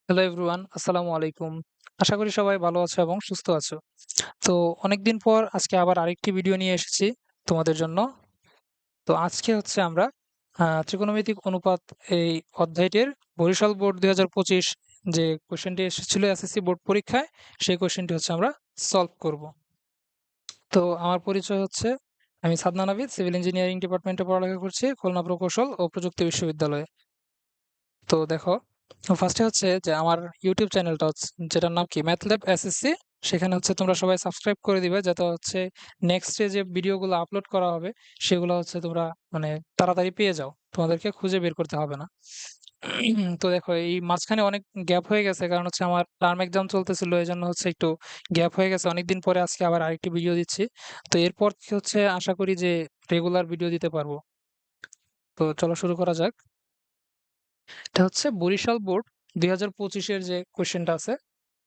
Hello everyone, আসসালামু আলাইকুম। আশা করি সবাই ভালো আছো এবং সুস্থ আছো। তো অনেকদিন পর আজকে আবার আরেকটি ভিডিও নিয়ে এসেছি তোমাদের জন্য। তো আজকে হচ্ছে আমরা ত্রিকোণমিতিক অনুপাত এই অধ্যায়টির বরিশাল বোর্ড ২০২৫ যে কোশ্চেনটি এসেছিল এসএসসি বোর্ড পরীক্ষায়, সেই কোশ্চেনটি হচ্ছে আমরা সলভ করব। তো আমার পরিচয় হচ্ছে, আমি সাদনা নাভিদ, সিভিল ইঞ্জিনিয়ারিং ডিপার্টমেন্টে পড়ালেখা করছি খুলনা প্রকৌশল ও প্রযুক্তি বিশ্ববিদ্যালয়ে। তো দেখো, ফার্স্টে হচ্ছে যে আমার ইউটিউব চ্যানেলটা হচ্ছে, যেটার নাম কি ম্যাথল্যাব এসএসসি। সেখানে হচ্ছে তোমরা সবাই সাবস্ক্রাইব করে দিবে, যাতে হচ্ছে নেক্সটে যে ভিডিওগুলো আপলোড করা হবে সেগুলো হচ্ছে তোমরা মানে তাড়াতাড়ি পেয়ে যাও, তোমাদেরকে খুঁজে বের করতে হবে না। তো দেখো, এই মাঝখানে অনেক গ্যাপ হয়ে গেছে, কারণ হচ্ছে আমার টার্ম এক্সাম চলতেছিল, এই জন্য হচ্ছে একটু গ্যাপ হয়ে গেছে। অনেকদিন পরে আজকে আবার আরেকটি ভিডিও দিচ্ছি। তো এরপর কি হচ্ছে আশা করি যে রেগুলার ভিডিও দিতে পারবো। তো চলো শুরু করা যাক। এটা হচ্ছে বরিশাল বোর্ড ২০২৫-এর যে কোয়েশ্চেনটা আছে।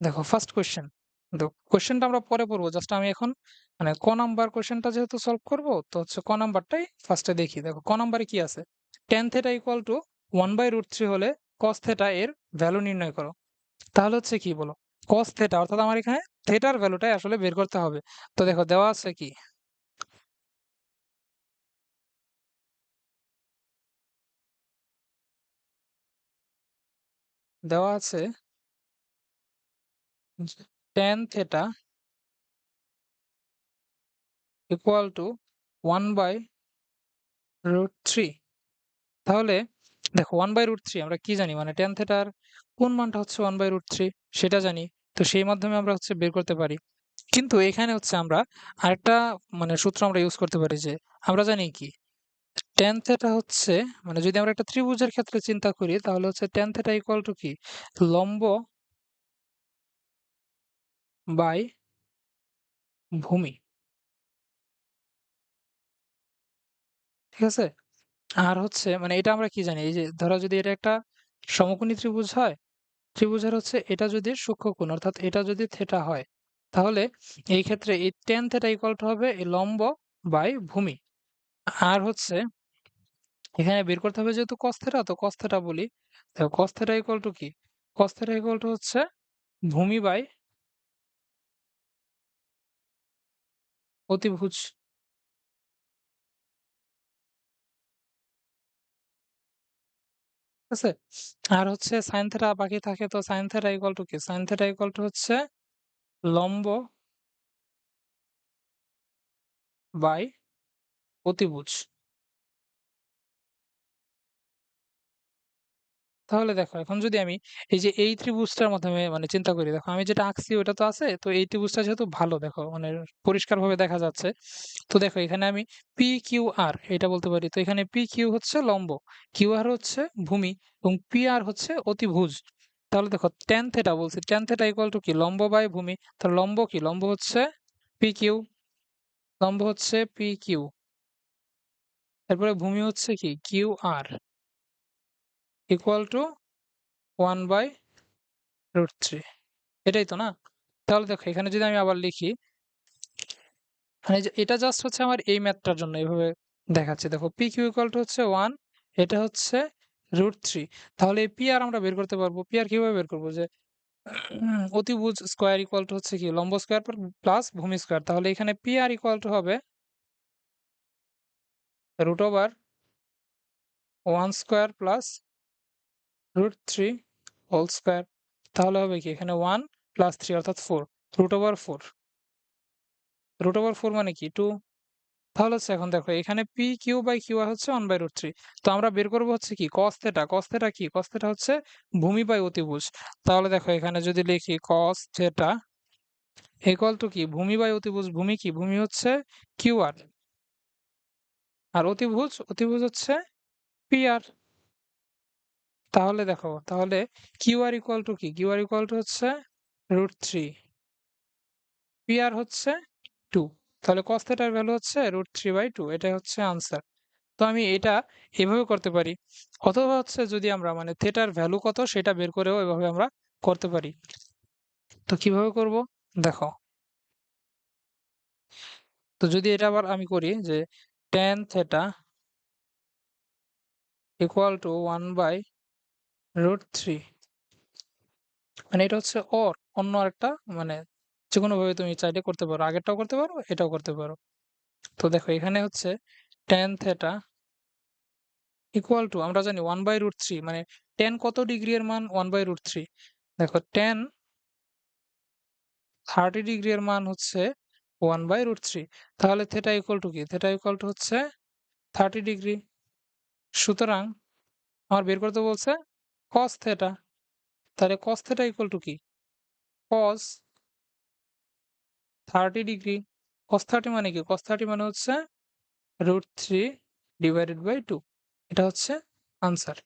দেখো, ফার্স্ট কোয়েশ্চেন। তো কোয়েশ্চেনটা আমরা পরে পড়বো, জাস্ট আমি এখন মানে ক নাম্বার কোয়েশ্চেনটা যেহেতু সলভ করব, তো হচ্ছে ক নাম্বারটাই ফার্স্টে দেখি। দেখো ক নাম্বারে কি আছে, tan θ = 1/√3 হলে cos θ এর ভ্যালু নির্ণয় করো। তাহলে হচ্ছে কি বলো, cos θ অর্থাৎ আমার এখানে থেটার ভ্যালুটাই আসলে বের করতে হবে। তো দেখো দেওয়া আছে কি, দেওয়া আছে যে tan θ = 1/√3। তাহলে দেখো 1/√3 আমরা কি জানি, মানে tan থিটার কোন মানটা হচ্ছে 1/√3 সেটা জানি। তো সেই মাধ্যমে আমরা হচ্ছে বের করতে পারি। কিন্তু এখানে হচ্ছে আমরা আরেকটা মানে সূত্র আমরা ইউজ করতে পারি, যে আমরা জানি কি tan থিটা হচ্ছে, মানে যদি আমরা একটা ত্রিভুজের ক্ষেত্রে চিন্তা করি, তাহলে হচ্ছে tan থিটা = কি, লম্ব বাই ভূমি। ঠিক আছে? আর হচ্ছে মানে এটা আমরা কি জানি, এই যে ধরো যদি এটা একটা সমকোণী ত্রিভুজ হয়, ত্রিভুজের হচ্ছে এটা যদি সূক্ষ্মকোণ অর্থাৎ এটা যদি থেটা হয়, তাহলে এই ক্ষেত্রে এই tan থিটা হবে এই লম্ব বাই ভূমি। আর হচ্ছে এখানে বের করতে হবে যেহেতু cos থিটা, তো cos থিটা বলি। দেখো cos থিটা কি, cos থিটা হচ্ছে ভূমি বাই অতিভুজ। ঠিক আছে? আর হচ্ছে sin থিটা বাকি থাকে, তো sin থিটা কি, sin থিটা হচ্ছে লম্ব বাই অতিভুজ। তাহলে দেখো, এখন যদি আমি এই যে এই ত্রিভুজটার মাধ্যমে মানে চিন্তা করি, দেখো আমি যেটা আঁকছি ওটা তো আছে, তো এই ত্রিভুজটা যেহেতু ভালো, দেখো মানে পরিষ্কারভাবে দেখা যাচ্ছে। তো দেখো এখানে আমি পি কিউ আর এটা বলতে পারি। তো এখানে পি কিউ হচ্ছে লম্ব, কিউ আর হচ্ছে ভূমি এবং পি আর হচ্ছে অতিভুজ। তাহলে দেখো ট্যান থেটা বলছি, ট্যান থেটা কি, লম্ব বাই ভূমি। তাহলে লম্ব কি, লম্ব হচ্ছে পি কিউ, লম্ব হচ্ছে পি কিউ, তারপরে ভূমি হচ্ছে কি কিউ আর, = 1/√3। এটাই তো না? তাহলে দেখো এখানে যদি আমি আবার লিখি, মানে যে এটা জাস্ট হচ্ছে আমার এই ম্যাথটার জন্য এইভাবে দেখাচ্ছি। দেখো পি কিউ হচ্ছে 1, এটা হচ্ছে √3। তাহলে এই পি আর আমরা বের করতে পারবো। পি আর কিভাবে বের করবো, যে অতিভুজ স্কয়ার হচ্ছে কি লম্ব স্কয়ার প্লাস ভূমি স্কয়ার। তাহলে এখানে পি আর হবে √1 স্কয়ার প্লাস √3 হোল স্কয়ার। তাহলে হবে কি, এখানে 1 প্লাস 3 অর্থাৎ 4, √4, √4 মানে কি 2। তাহলে হচ্ছে এখন দেখো এখানে P Q by Q R হচ্ছে 1/√3। তো আমরা বের করবো হচ্ছে কি cos থিটা, cos থিটা কি, cos থিটা হচ্ছে ভূমি বাই অতিভুজ। তাহলে দেখো এখানে যদি লিখি cos থিটা কি, ভূমি বাই অতিভুজ। ভূমি কি, ভূমি হচ্ছে কিউ আর, আর অতিভুজ, অতিভুজ হচ্ছে পি আর। তাহলে দেখো, তাহলে কিউ আর কি, কিউ আর হচ্ছে √3, পি আর হচ্ছে 2। তাহলে cos থিটার ভ্যালু হচ্ছে √3/2, এটাই হচ্ছে আনসার। তো আমি এটা এভাবে করতে পারি, অথবা হচ্ছে যদি আমরা মানে থেটার ভ্যালু কত সেটা বের করেও এভাবে আমরা করতে পারি। তো কিভাবে করব, দেখো। তো যদি এটা আবার আমি করি যে tan theta = 1/√3, মানে এটা হচ্ছে অর অন্য আরেকটা মানে যেকোনো ভাবে তুমি চাইলে করতে পারো। আগেরটাও করতে পারো, এটাও করতে পারো। তো দেখো এখানে হচ্ছে tan থিটা ইকুয়াল টু আমরা জানি 1/√3 মানে tan কত ডিগ্রি এর মান 1/√3। দেখো tan 30 ডিগ্রি এর মান হচ্ছে 1/√3। তাহলে থিটা ইকুয়াল টু কি? থিটা ইকুয়াল টু হচ্ছে 30 ডিগ্রি। সুতরাং আমার বের করতে বলছে cos থিটা। তাহলে cos থিটা ইকুয়াল টু কি? cos 30 degree. cos 30 মানে কি? cos 30 মানে হচ্ছে √3 ডিভাইডেড বাই 2। এটা হচ্ছে আনসার।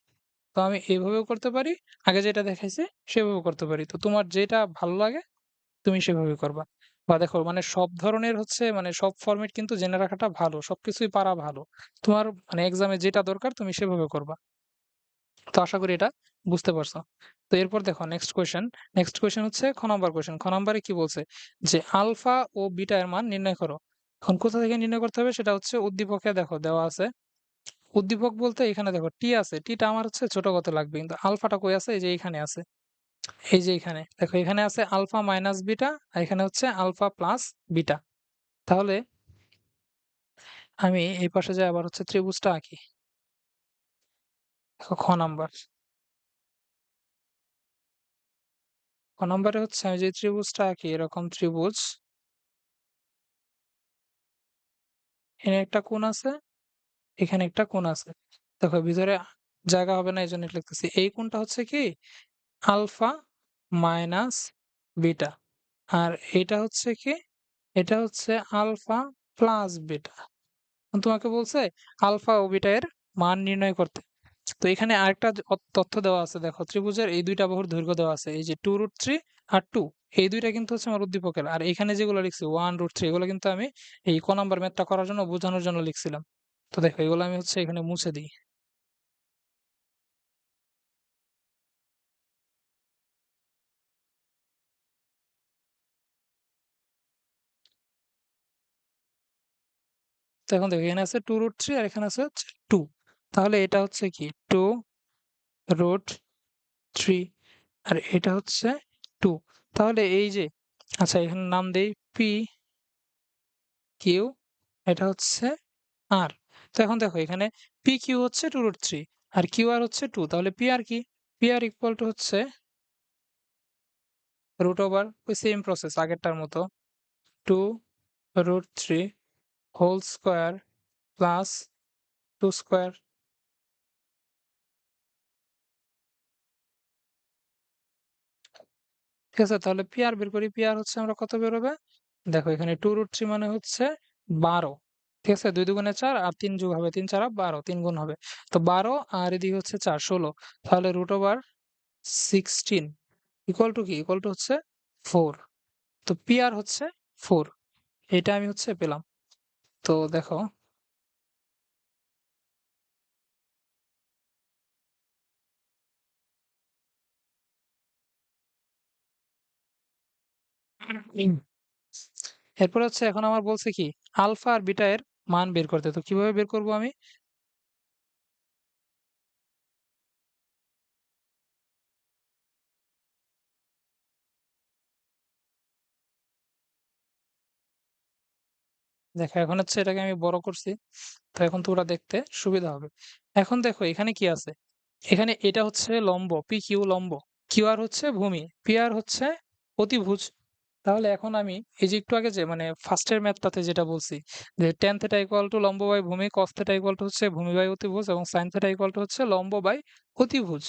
তো আমি এভাবেও করতে পারি, আগে যেটা দেখাইছি সেভাবেও করতে পারি। তো তোমার যেটা ভালো লাগে তুমি সেভাবে করবা। বা দেখো মানে সব ধরনের হচ্ছে মানে সব ফরমেট কিন্তু জেনে রাখাটা ভালো। সবকিছুই পারা ভালো। তোমার মানে এক্সামে যেটা দরকার তুমি সেভাবে করবা। তো আশা করি এটা বুঝতে পারছো। তো এরপর দেখো নেক্সট কোয়েশ্চেন। নেক্সট কোয়েশ্চেন হচ্ছে খ নাম্বার কোয়েশ্চেন। খ নাম্বারে কি বলছে? যে আলফা ও বিটা এর মান নির্ণয় করো। এখন কোথা থেকে নির্ণয় করতে হবে সেটা হচ্ছে উদ্দীপকে দেখো দেওয়া আছে। উদ্দীপক বলতে এখানে দেখো টি আছে। টিটা আমার হচ্ছে ছোট কত লাগবে। কিন্তু আলফাটা কই আছে? এই যে এখানে আছে। এই যে এখানে। দেখো এখানে আছে আলফা মাইনাস বিটা আর এখানে হচ্ছে আলফা প্লাস বিটা। তাহলে আমি এই পাশে যাই আবার হচ্ছে ত্রিভুজটা আঁকি। দেখো খ নাম্বার। ক নম্বরে হচ্ছে আমি যে ত্রিভুজটা আঁকি এরকম ত্রিভুজ, এখানে একটা কোণ আছে, এখানে একটা কোণ আছে। দেখো ভিতরে জায়গা হবে না এইজন্য লিখতেছি। এই কোণটা হচ্ছে কি আলফা মাইনাস বিটা আর এটা হচ্ছে কি এটা হচ্ছে আলফা প্লাস বিটা। তোমাকে বলছে আলফা ও বিটা এর মান নির্ণয় করতে। তো এখানে আরেকটা তথ্য দেওয়া আছে। দেখো ত্রিভুজের এই দুইটা বাহুর দৈর্ঘ্য দেওয়া আছে। এই যে 2√3 আর 2 এই দুইটা কিন্তু হচ্ছে আমার উদ্দীপকের। আর এখানে যেগুলো লিখছি 1√3 এগুলো কিন্তু আমি এই ক নাম্বার ম্যাথটা করার জন্য বোঝানোর জন্য লিখছিলাম। তো দেখো এগুলো আমি হচ্ছে এখানে মুছে দিই। তো এখন দেখো এখানে আছে 2√3 আর এখানে আছে হচ্ছে 2। তাহলে এটা হচ্ছে কি 2√3 আর এটা হচ্ছে 2। তাহলে এই যে আচ্ছা এখানে নাম দেই পি কিউ, এটা হচ্ছে আর। তো এখন দেখো এখানে পি কিউ হচ্ছে 2√3 আর কিউ আর হচ্ছে 2। তাহলে পি আর কি? পি আর ইকুয়াল টু হচ্ছে রুট ওভার ওই সেম প্রসেস আগেরটার মতো 2√3 হোল স্কোয়ার প্লাস 2 স্কোয়ার। ঠিক আছে, তাহলে পি আর বের করি। পি আর হচ্ছে আমরা কত বেরোবে? দেখো এখানে 2√3 মানে হচ্ছে 12। ঠিক আছে, 2 দুগুণে 4 আর 3 যোগ হবে 3 4 12 3 গুণ হবে। তো 12 আর এদিকে হচ্ছে 4 16। তাহলে রুট ওভার 16 ইকুয়াল টু কি? ইকুয়াল টু হচ্ছে 4। তো পি আর হচ্ছে 4। এটা আমি হচ্ছে পেলাম। তো দেখো উম, এরপর হচ্ছে এখন আমার বলছে কি আলফা আর বিটা এর মান বের করতে। তো কিভাবে বের করব আমি? দেখো এখন হচ্ছে এটাকে আমি বড় করছি। তো এখন তো ওটা দেখতে সুবিধা হবে। এখন দেখো এখানে কি আছে? এখানে এটা হচ্ছে লম্ব, পি কিউ লম্ব, কিউ আর হচ্ছে ভূমি, পি আর হচ্ছে অতিভুজ। তাহলে এখন আমি এই যে একটু আগে যে মানে ফার্স্টের ম্যাথটাতে যেটা বলছি যে tan থিটা ইকুয়াল টু লম্ব বাই ভূমি, cos থিটা ইকুয়াল টু হচ্ছে ভূমি বাই অতিভুজ এবং sin থিটা ইকুয়াল টু হচ্ছে লম্ব বাই অতিভুজ।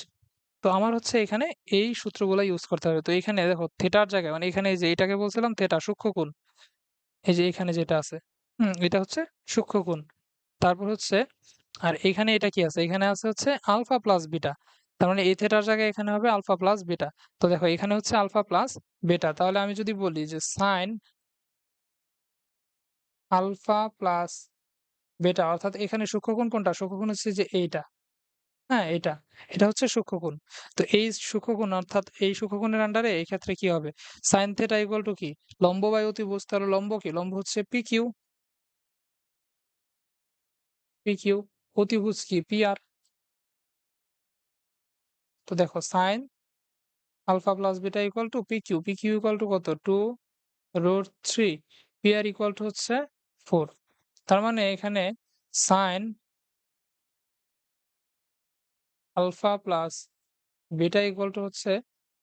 তো আমার হচ্ছে এখানে এই সূত্রগুলো ইউজ করতে হবে। তো এখানে দেখো থিটার জায়গায় মানে এখানে এই যে এটাকে বলছিলাম থিটা সূক্ষ্মকোণ, এই যে এখানে যেটা আছে এটা হচ্ছে সূক্ষ্মকোণ। তারপর হচ্ছে আর এখানে এটা কি আছে? এখানে আছে হচ্ছে আলফা প্লাস বিটা। তার মানে এই থিটার জায়গায় এখানে হবে আলফা প্লাস বিটা। তো দেখো এখানে হচ্ছে আলফা প্লাস বিটা। তাহলে আমি যদি বলি যে সাইন আলফা প্লাস বিটা অর্থাৎ এখানে সূক্ষ্মকোণ কোনটা? সূক্ষ্মকোণ হচ্ছে যে এইটা। হ্যাঁ, এটা। এটা হচ্ছে সূক্ষ্মকোণ। তো এই সূক্ষ্মকোণ অর্থাৎ এই সূক্ষ্মকোণের আন্ডারে এই ক্ষেত্রে কি হবে? সাইন থিটা ইকুয়াল টু কি? লম্ব বাই অতিভুজ। তাহলে লম্ব কি? লম্ব হচ্ছে পি কিউ। পি কিউ অতিভুজ কি? P R. তো দেখো sine alpha plus beta equal to P Q, P Q equal to কত 2√3, পি আর ইকুয়াল টু হচ্ছে 4। তার মানে এখানে sine alpha plus beta equal to হচ্ছে,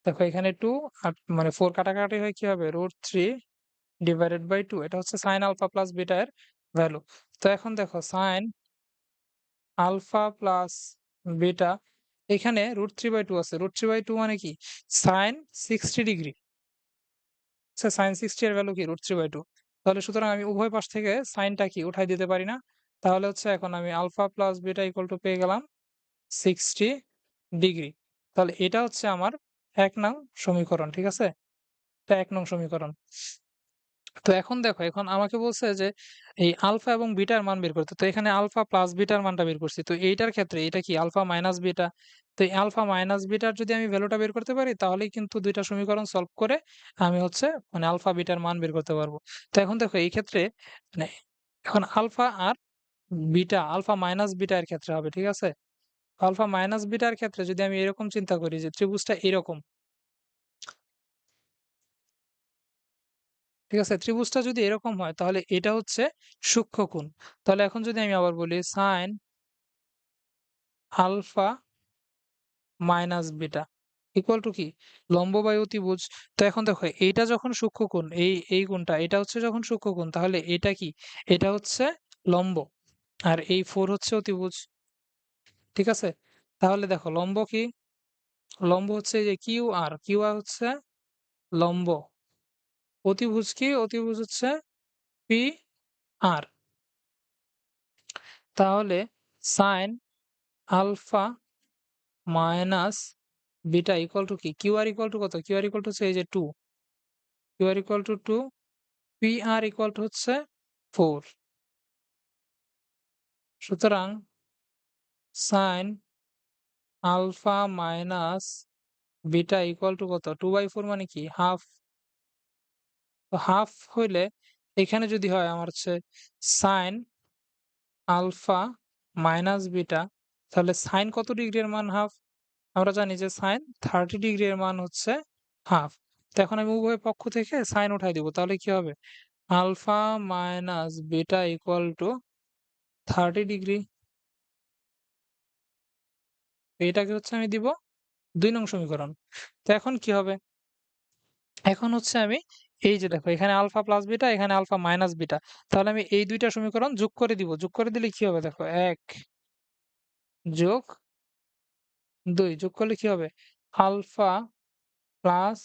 দেখো এখানে 2 আর মানে 4 কাটাকাটি হয়ে কি হবে √3 ডিভাইডেড বাই 2। এটা হচ্ছে সাইন আলফা প্লাস বিটা এর ভ্যালু। তো এখন দেখো সাইন আলফা প্লাস বিটা, এখানে √3/2 আছে। √3/2 মানে কি সাইন 60 ডিগ্রি। আচ্ছা সাইন 60 এর ভ্যালু কি √3/2। তাহলে সুতরাং আমি উভয় পাশ থেকে সাইনটা কি উঠাই দিতে পারি না। তাহলে হচ্ছে এখন আমি alpha plus beta equal to পেয়ে গেলাম 60 ডিগ্রি। তাহলে এটা হচ্ছে আমার ১ নং সমীকরণ, ঠিক আছে? এটা ১ নং সমীকরণ। তো এখন দেখো, এখন আমাকে বলছে যে এই আলফা এবং বিটার মান বের করতে। তো এখানে আলফা প্লাস বিটার মানটা বের করছি। তো এইটার ক্ষেত্রে এটা কি আলফা মাইনাস বিটা। তো এই আলফা মাইনাস বিটার যদি আমি ভ্যালুটা বের করতে পারি তাহলেই কিন্তু ২ টা সমীকরণ সলভ করে আমি হচ্ছে মানে আলফা বিটার মান বের করতে পারবো। তো এখন দেখো এই ক্ষেত্রে মানে এখন আলফা আর বিটা, আলফা মাইনাস বিটা এর ক্ষেত্রে হবে, ঠিক আছে? আলফা মাইনাস বিটার ক্ষেত্রে যদি আমি এরকম চিন্তা করি যে ত্রিভুজটা এরকম, ঠিক আছে? ত্রিভুজটা যদি এরকম হয় তাহলে এটা হচ্ছে সূক্ষ্মকোণ। তাহলে এখন যদি আমি আবার বলি sine alpha minus beta equal to কি লম্ব বাই অতিভুজ। তো এখন দেখো এইটা যখন সূক্ষ্মকোণ, এই কোণটা এটা হচ্ছে যখন সূক্ষ্মকোণ তাহলে এটা কি, এটা হচ্ছে লম্ব আর এই 4 হচ্ছে অতিভুজ, ঠিক আছে? তাহলে দেখো লম্ব কি, লম্ব হচ্ছে এই যে কিউ আর, কিউ আর হচ্ছে লম্ব, অতিভুজ কি, অতিভুজ হচ্ছে পি আর। তাহলে sine alpha minus beta equal to কি, কিউ আর ইকুয়াল টু কত, কিউ আর ইকুয়াল টু হচ্ছে এই যে 2, Q R equal to 2, P R equal to হচ্ছে 4। সুতরাং sine alpha minus beta equal to কত 2/4 মানে কি হাফ। তো হাফ হইলে এখানে যদি হয় আমার হচ্ছে সাইন আলফা মাইনাস বিটা, তাহলে সাইন কত ডিগ্রির মান হাফ, আমরা জানি যে সাইন 30 ডিগ্রি এর মান হচ্ছে হাফ। তো এখন আমি উভয় পক্ষ থেকে সাইন উঠাই দিব, তাহলে কি হবে alpha minus beta equal to 30 degree. এটাকে হচ্ছে আমি দিব ২ নং সমীকরণ। তো এখন কি হবে, এখন হচ্ছে আমি এই যে দেখো এখানে আলফা প্লাস বিটা, এখানে আলফা মাইনাস বিটা, তাহলে আমি এই ২ টা সমীকরণ যোগ করে দিব। যোগ করে দিলে কি হবে দেখো ১ যোগ ২ যোগ করলে কি হবে আলফা প্লাস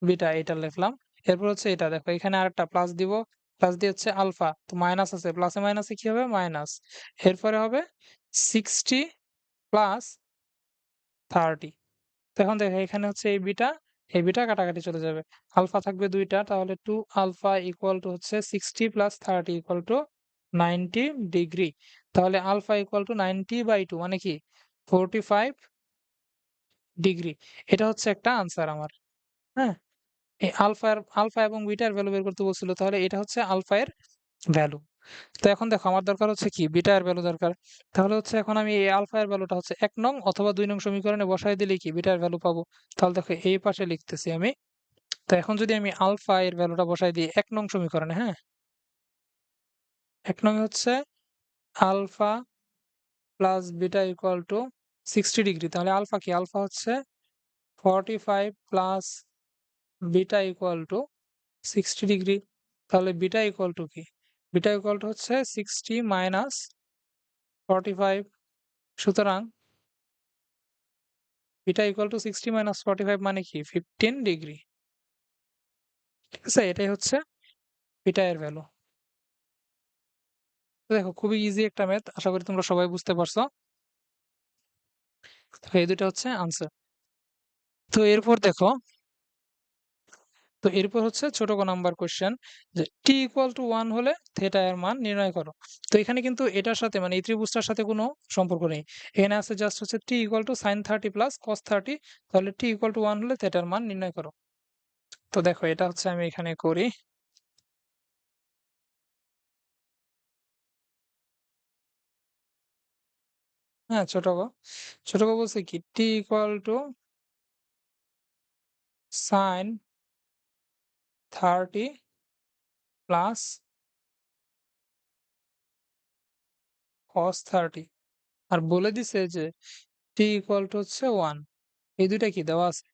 বিটা, এটা লিখলাম। এরপর হচ্ছে এটা দেখো এখানে আরেকটা প্লাস দিব, প্লাস দিয়ে হচ্ছে আলফা, তো মাইনাস আছে, প্লাসে মাইনাসে কি হবে মাইনাস। এরপরে হবে 60 প্লাস 30। তো এখন দেখো এখানে হচ্ছে এই বিটা কাটাকাটি চলে যাবে। আলফা থাকবে ২ টা, তাহলে 2 আলফা ইকুয়াল টু হচ্ছে 60 প্লাস 30 ইকুয়াল টু 90 ডিগ্রি। তাহলে আলফা ইকুয়াল টু 90/2 মানে কি 45 ডিগ্রি। এটা হচ্ছে একটা আনসার আমার। হ্যাঁ? এই আলফা এবং বিটার ভ্যালু বের করতে বলছিল, তাহলে এটা হচ্ছে আলফা এর ভ্যালু। তো এখন দেখো আমার দরকার হচ্ছে কি বিটা এর ভ্যালু দরকার। তাহলে হচ্ছে এখন আমি এই আলফা এর ভ্যালুটা হচ্ছে ১ নং অথবা ২ নং সমীকরণে বসায় দিলেই কি বিটার ভ্যালু পাবো। তাহলে দেখো এই পাশে লিখতেছি আমি। তো এখন যদি আমি আলফা এর ভ্যালুটা বসায় দিই ১ নং সমীকরণে, হ্যাঁ? ১ নং হচ্ছে alpha plus beta equal to 60 degree. তাহলে আলফা কি? আলফা হচ্ছে 45 plus beta equal to 60 degree. তাহলে বিটা ইকুয়াল টু কি? বিটা ইকুয়াল টু হচ্ছে 60 মাইনাস 45। সুতরাং বিটা ইকুয়াল টু 60 মাইনাস 45 মানে কি 15 ডিগ্রি। ঠিক আছে? এটাই হচ্ছে বিটা এর ভ্যালু। দেখো খুবই ইজি একটা ম্যাথ। আশা করি তোমরা সবাই বুঝতে পারছো। তো এই দুটো হচ্ছে আনসার। তো এরপর দেখো, তো এরপর হচ্ছে ছোট ক নাম্বার কোয়েশ্চেন যে t ইকুয়াল টু 1 হলে থিটা এর মান নির্ণয় করো। তো এখানে কিন্তু এটার সাথে মানে এই ত্রিভুজটার সাথে কোনো সম্পর্ক নেই। এখানে আছে জাস্ট হচ্ছে t equal two sin 30 plus cos 30, তাহলে t ইকুয়াল টু 1 হলে থিটার মান নির্ণয় করো। তো দেখো এটা হচ্ছে আমি এখানে করি। হ্যাঁ, ছোট ক বলছে কি t equal to sine 30 plus cos 30 আর বলে দিছে যে টি ইকুয়াল টু হচ্ছে 1। এই দুইটা কি দেওয়া আছে?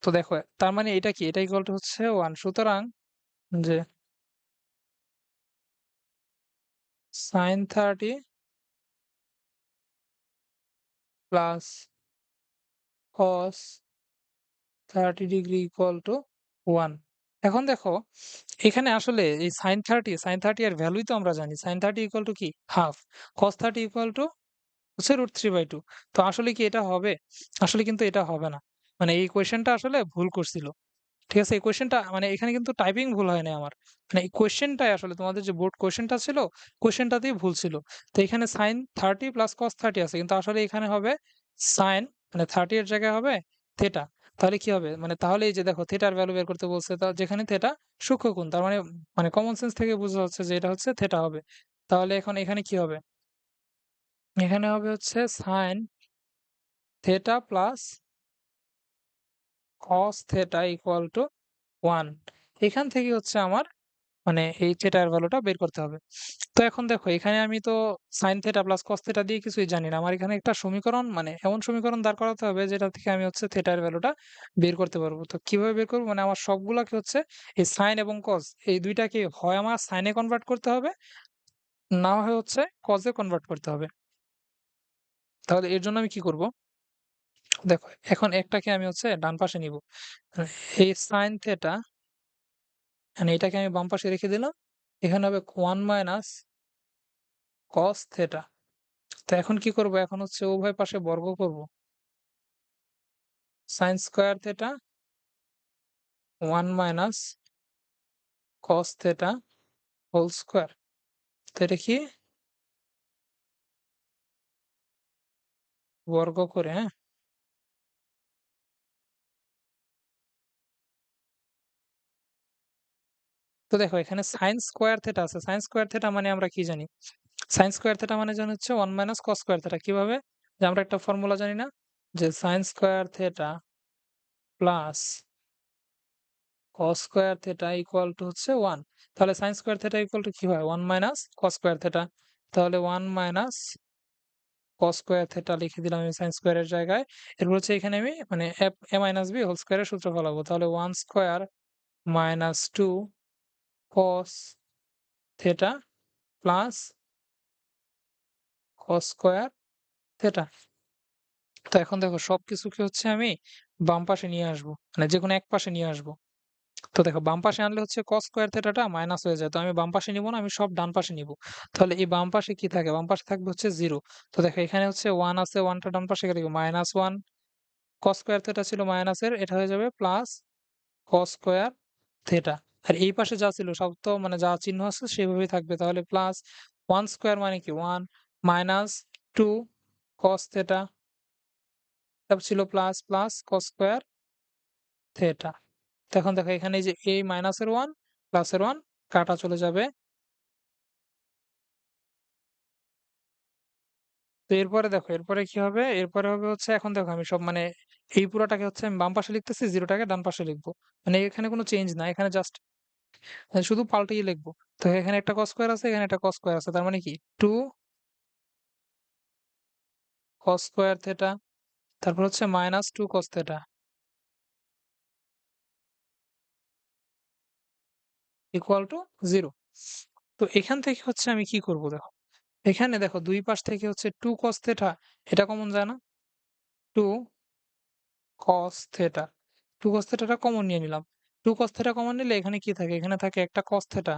তো দেখো তার মানে এটা কি? এটা ইকুয়াল টু হচ্ছে 1। সুতরাং যে sine 30 plus cos 30 degree equal to 1। এখন দেখো এখানে আসলে এই সাইন 30 এর ভ্যালুই তো আমরা জানি। সাইন 30 ইকুয়াল টু কি? হাফ। কস 30 ইকুয়াল টু হচ্ছে √3/2। তো আসলে কি এটা হবে? আসলে কিন্তু এটা হবে না। মানে এই কোয়েশ্চেনটা আসলে ভুল করছিল। ঠিক আছে? এই কোয়েশ্চেনটা মানে এখানে কিন্তু টাইপিং ভুল হয় নাই আমার। মানে এই কোয়েশ্চেনটাই আসলে তোমাদের যে বোর্ড কোয়েশ্চেনটা ছিল, কোয়েশ্চেনটাতেই ভুল ছিল। তো এখানে sin 30 প্লাস cos 30 আছে। কিন্তু আসলে এখানে হবে sin মানে 30 এর জায়গায় হবে থিটা। তাহলে কি হবে? মানে তাহলে এই যে দেখো থিটার ভ্যালু বের করতে বলছে। যেখানে থিটা সূক্ষ্মকোণ। তার মানে কমন সেন্স থেকে বোঝা যাচ্ছে যে এটা হচ্ছে থিটা হবে। তাহলে এখন এখানে কি হবে? এখানে হবে হচ্ছে sin theta plus cos theta equal to 1। এখান থেকে হচ্ছে আমার এই থিটার ভ্যালুটা বের করতে হবে। তো এখন দেখো এখানে আমি তো sin theta plus cos theta দিয়ে কিছুই জানি না। আমার এখানে একটা সমীকরণ এমন সমীকরণ দাঁড় করাতে হবে যেটা থেকে আমি হচ্ছে থিটার ভ্যালুটা বের করতে পারবো। তো কিভাবে বের করব? আমার সবগুলাকে হচ্ছে এই sin এবং cos এই দুইটাকে হয় আমার sin এ কনভার্ট করতে হবে, না হয় হচ্ছে cos এ কনভার্ট করতে হবে। তাহলে এর জন্য আমি কি করব? দেখো এখন একটাকে আমি হচ্ছে ডান পাশে নিব। এই sin থিটা এটাকে আমি বাম পাশে রেখে দিলাম। এখানে হবে 1 মাইনাস cos থিটা। তো এখন কি করব? এখন হচ্ছে উভয় পাশে বর্গ করব। sin square theta 1 minus cos theta whole square. তো এটা কি? বর্গ করে, হ্যাঁ? তো দেখো এখানে sin স্কয়ার থিটা আছে। sin স্কয়ার থিটা মানে আমরা কি জানি? sin স্কয়ার থিটা মানে জানি হচ্ছে 1 মাইনাস cos স্কয়ার থিটা। কিভাবে? যে আমরা একটা ফর্মুলা জানি না? যে sin square theta plus cos square theta equal to হচ্ছে 1। তাহলে sin square theta equal to কি হয়? 1 মাইনাস cos স্কয়ার থিটা। তাহলে 1 মাইনাস cos স্কয়ার থিটা লিখে দিলাম আমি sin স্কয়ার এর জায়গায়। এরপর হচ্ছে এখানে আমি a minus b whole square এর সূত্র ফলাবো। তাহলে 1 স্কয়ার মাইনাস 2 cos থিটা প্লাস cos স্কয়ার থিটা। তো এখন দেখো সবকিছুকে হচ্ছে আমি বাম পাশে নিয়ে আসবো। যেকোনো এক পাশে নিয়ে আসবো। তো দেখো বাম পাশে আনলে হচ্ছে cos স্কয়ার থিটাটা মাইনাস হয়ে যায়। তো আমি বাম পাশে নিব না, আমি সব ডান পাশে নিব। তাহলে এই বাম পাশে কি থাকে? বাম পাশে থাকবে হচ্ছে 0। তো দেখো এখানে হচ্ছে 1 আছে, 1 টা ডান পাশে গেলে -1 cos স্কয়ার থিটা ছিল মাইনাসের, এটা হয়ে যাবে প্লাস cos স্কয়ার থিটা। আর এই পাশে যা ছিল সব তো যা চিহ্ন আছে সেভাবেই থাকবে। তাহলে প্লাস 1 স্কয়ার মানে কি 1 মাইনাস 2 cos থিটা, তারপর ছিল প্লাস cos স্কয়ার থিটা। তো এখন দেখো এখানে এই যে এই মাইনাসের 1 প্লাসের 1 কাটা চলে যাবে। তো এরপরে দেখো এরপরে কি হবে? এরপরে হবে হচ্ছে এখন দেখো আমি সব এই পুরাটাকে হচ্ছে আমি বাম পাশে লিখতেছি, 0 টাকে ডান পাশে লিখবো। এখানে কোনো চেঞ্জ না। এখানে জাস্ট শুধু পাল্টিয়ে লিখবো। তো এখানে একটা cos স্কয়ার আছে, এখানে একটা cos স্কয়ার আছে। তার মানে কি 2 cos স্কয়ার থিটা, তারপর হচ্ছে -2 cos থিটা ইকুয়াল টু 0। তো এখান থেকে হচ্ছে আমি কি করব দেখো। এখানে দেখো দুই পাশ থেকে হচ্ছে 2 cos থিটা এটা কমন যায় না? 2 cos থিটা। 2 cos থিটাটা কমন নিয়ে নিলাম। 2 cos থিটা কমন নিলে এখানে কি থাকে? এখানে থাকে একটা cos থিটা।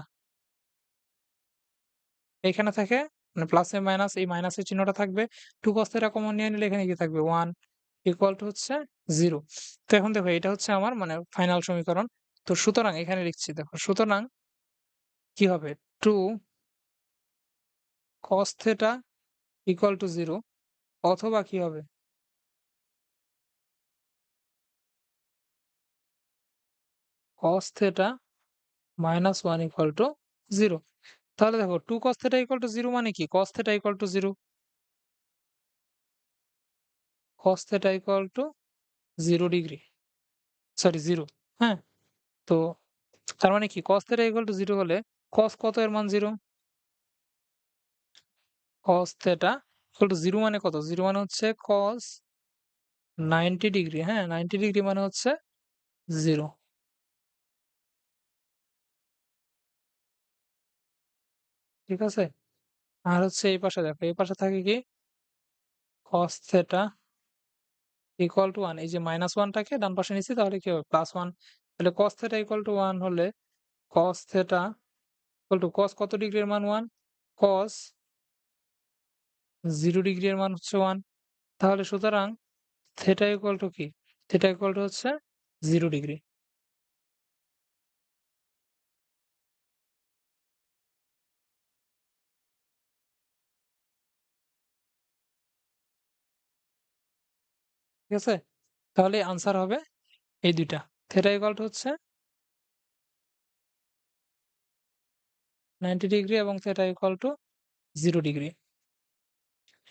এখানে থাকে প্লাসে মাইনাস, এই মাইনাসের চিহ্নটা থাকবে। 2 cos থিটা কমন নিয়ে নিলে এখানে কি থাকবে? 1 ইকুয়াল টু হচ্ছে 0। তো এখন দেখো এটা হচ্ছে আমার ফাইনাল সমীকরণ। তো সুতরাং এখানে লিখছি দেখো। সুতরাং কি হবে? 2 cos থিটা ইকুয়াল টু 0 অথবা কি হবে? cos theta -1 equal to 0। তাহলে দেখো 2 cos থিটা ইকুয়াল টু 0 মানে কি? cos theta equal to 0, cos theta equal to 0 degree. Sorry 0, হ্যাঁ? তো তার মানে কি cos θ equal to 0 হলে cos কত এর মান 0? cos θ equal to 0 মানে কত? 0 মানে হচ্ছে cos 90 ডিগ্রি, হ্যাঁ? 90 ডিগ্রি মানে হচ্ছে 0, ঠিক আছে? আর হচ্ছে এই পাশে দেখো, এই পাশে থাকে কি cos θ equal to 1, এই যে -1 টাকে ডান পাশে নিচ্ছি তাহলে কি হবে +1, তাহলে cos θ equal to 1 হলে cos θ equal to cos কত ডিগ্রির মান 1, cos 0 ডিগ্রি এর মান হচ্ছে 1, তাহলে সুতরাং θ equal to কি? θ equal to হচ্ছে 0 ডিগ্রি, ঠিক আছে? তাহলে আনসার হবে এই ২ টা। θ equal to হচ্ছে 90 ডিগ্রি এবং θ equal to 0 ডিগ্রি।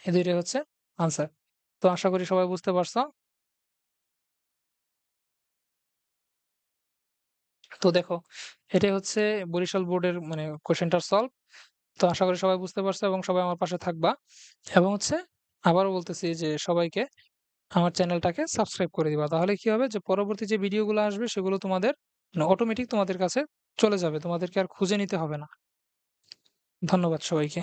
এই ২ টাই হচ্ছে আনসার। তো আশা করি সবাই বুঝতে পারছো। তো দেখো, এটাই হচ্ছে বরিশাল বোর্ডের মানে কোয়েশ্চেনটার সলভ। তো আশা করি সবাই বুঝতে পারছো এবং সবাই আমার পাশে থাকবা। এবং হচ্ছে আবারও বলতেছি যে সবাইকে আমার চ্যানেলটাকে সাবস্ক্রাইব করে দিবা। তাহলে কি হবে যে পরবর্তী যে ভিডিওগুলো আসবে সেগুলো তোমাদের মানে অটোমেটিক তোমাদের কাছে চলে যাবে। তোমাদেরকে আর খুঁজে নিতে হবে না। ধন্যবাদ সবাইকে।